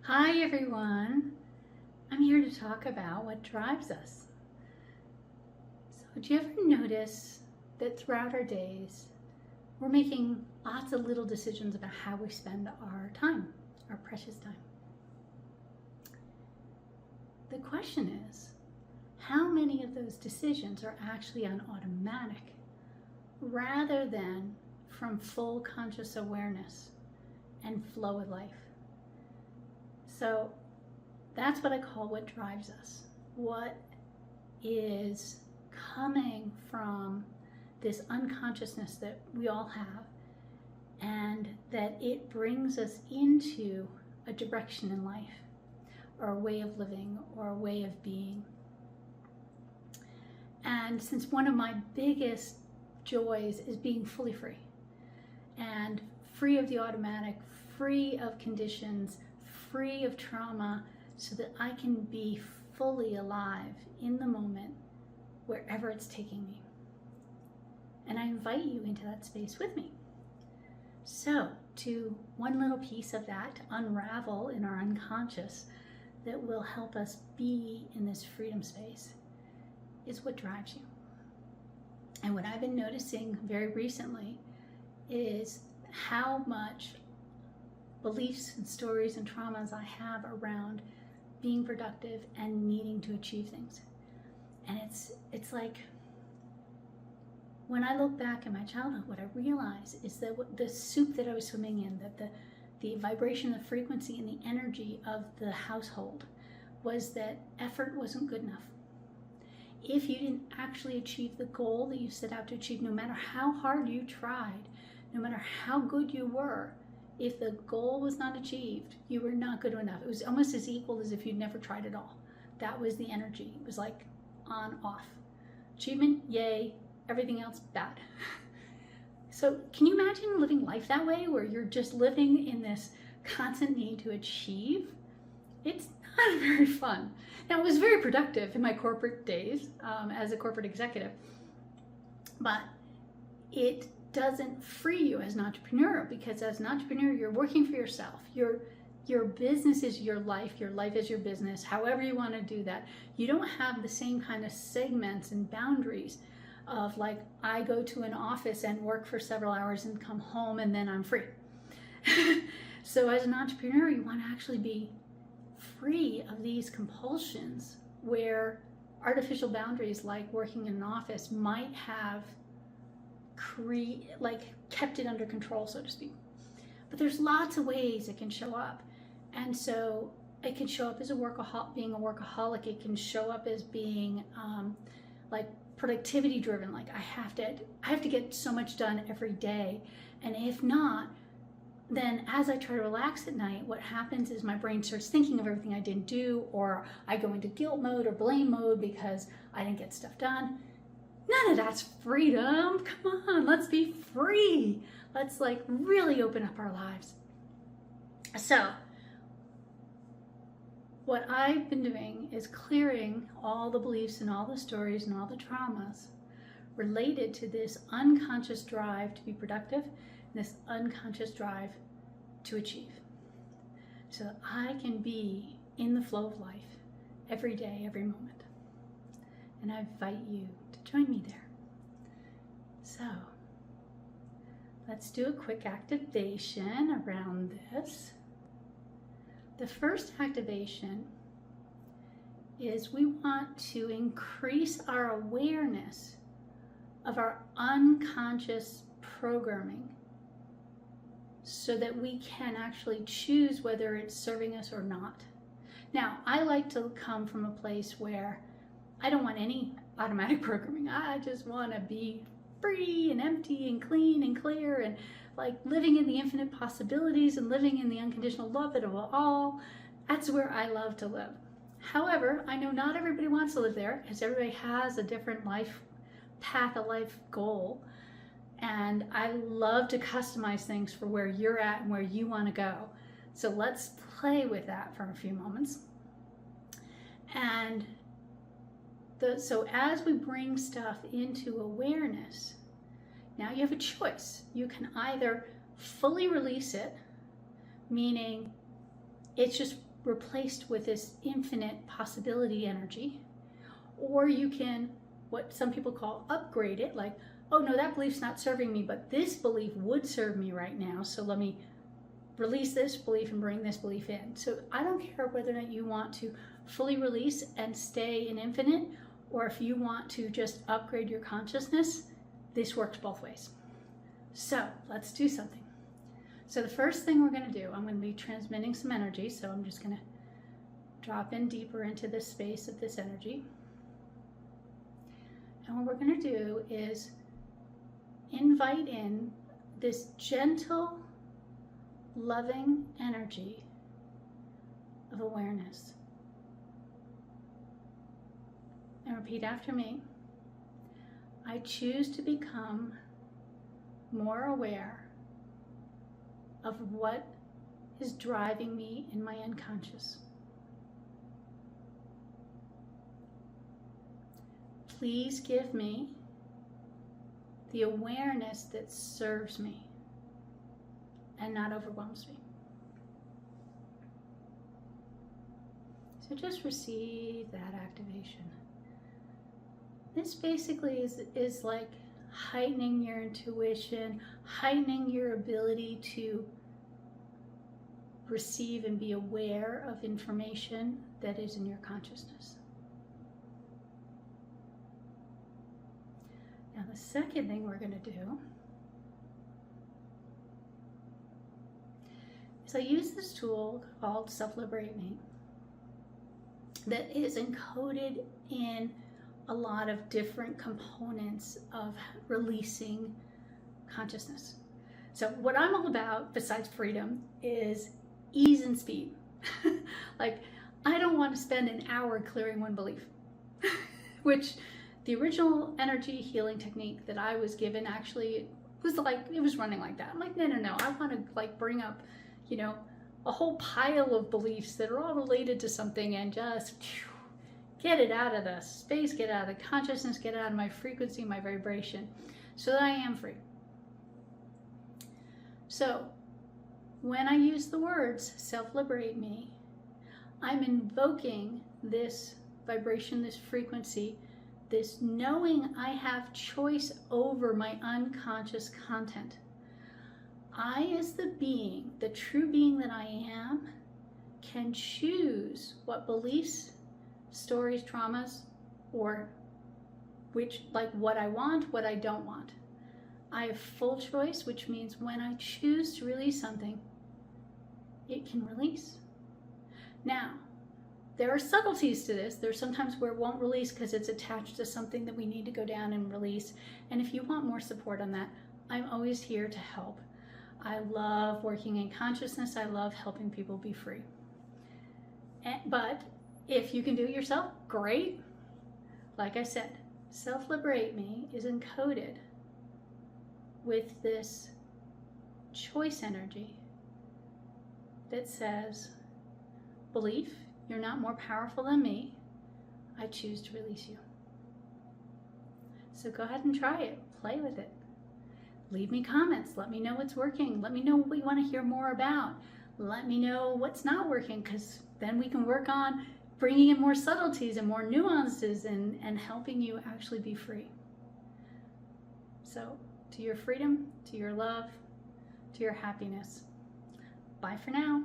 Hi everyone, I'm here to talk about what drives us. So do you ever notice that throughout our days, we're making lots of little decisions about how we spend our time, our precious time? The question is, how many of those decisions are actually on automatic rather than from full conscious awareness and flow with life? So that's what I call what drives us. What is coming from this unconsciousness that we all have, and that it brings us into a direction in life, or a way of living, or a way of being. And since one of my biggest joys is being fully free, and free of the automatic, free of conditions, free of trauma, so that I can be fully alive in the moment, wherever it's taking me. And I invite you into that space with me. So, to one little piece of that to unravel in our unconscious that will help us be in this freedom space is what drives you. And what I've been noticing very recently is how much beliefs and stories and traumas I have around being productive and needing to achieve things. And it's like, when I look back in my childhood, what I realize is that the soup that I was swimming in, that the vibration, the frequency, and the energy of the household was that effort wasn't good enough. If you didn't actually achieve the goal that you set out to achieve, no matter how hard you tried, no matter how good you were, if the goal was not achieved, you were not good enough. It was almost as equal as if you'd never tried at all. That was the energy. It was like on, off. Achievement, yay. Everything else, bad. So can you imagine living life that way, where you're just living in this constant need to achieve? It's not very fun. Now, it was very productive in my corporate days as a corporate executive, but it doesn't free you as an entrepreneur, because as an entrepreneur, you're working for yourself. Your business is your life is your business, however you want to do that. You don't have the same kind of segments and boundaries of like, I go to an office and work for several hours and come home and then I'm free. So as an entrepreneur, you want to actually be free of these compulsions where artificial boundaries like working in an office might have kept it under control, so to speak. But there's lots of ways it can show up. And so it can show up as being a workaholic. It can show up as being like productivity driven, like I have to get so much done every day, and if not, then as I try to relax at night, what happens is my brain starts thinking of everything I didn't do, or I go into guilt mode or blame mode because I didn't get stuff done. None of that's freedom. Come on, let's be free. Let's like really open up our lives. So what I've been doing is clearing all the beliefs and all the stories and all the traumas related to this unconscious drive to be productive and this unconscious drive to achieve, so that I can be in the flow of life every day, every moment. And I invite you to join me there. So let's do a quick activation around this. The first activation is we want to increase our awareness of our unconscious programming, so that we can actually choose whether it's serving us or not. Now, I like to come from a place where I don't want any automatic programming. I just want to be free and empty and clean and clear, and like living in the infinite possibilities and living in the unconditional love of it all. That's where I love to live. However, I know not everybody wants to live there, because everybody has a different life path, a life goal. And I love to customize things for where you're at and where you want to go. So let's play with that for a few moments. And so as we bring stuff into awareness, now you have a choice. You can either fully release it, meaning it's just replaced with this infinite possibility energy, or you can, what some people call, upgrade it, like, oh no, that belief's not serving me, but this belief would serve me right now, so let me release this belief and bring this belief in. So I don't care whether or not you want to fully release and stay in infinite, or if you want to just upgrade your consciousness, this works both ways. So let's do something. So the first thing we're going to do, I'm going to be transmitting some energy, so I'm just going to drop in deeper into this space of this energy. And what we're going to do is invite in this gentle, loving energy of awareness. And repeat after me. I choose to become more aware of what is driving me in my unconscious. Please give me the awareness that serves me and not overwhelms me. So just receive that activation. This basically is like heightening your intuition, heightening your ability to receive and be aware of information that is in your consciousness. Now the second thing we're going to do is I use this tool called Self-Liberate Me that is encoded in a lot of different components of releasing consciousness. So what I'm all about, besides freedom, is ease and speed. Like, I don't want to spend an hour clearing one belief, which the original energy healing technique that I was given actually was like, it was running like that. I'm like, no, I want to like bring up, you know, a whole pile of beliefs that are all related to something and just get it out of the space, get it out of the consciousness, get it out of my frequency, my vibration, so that I am free. So when I use the words self-liberate me, I'm invoking this vibration, this frequency, this knowing I have choice over my unconscious content. I, as the being, the true being that I am, can choose what beliefs, stories, traumas, or which, like what I want, what I don't want. I have full choice, which means when I choose to release something, it can release. Now, there are subtleties to this. There's sometimes where it won't release because it's attached to something that we need to go down and release. And if you want more support on that, I'm always here to help. I love working in consciousness. I love helping people be free. But if you can do it yourself, great. Like I said, Self-Liberate Me is encoded with this choice energy that says, belief, you're not more powerful than me. I choose to release you. So go ahead and try it. Play with it. Leave me comments. Let me know what's working. Let me know what you want to hear more about. Let me know what's not working, because then we can work on bringing in more subtleties and more nuances and helping you actually be free. So to your freedom, to your love, to your happiness. Bye for now.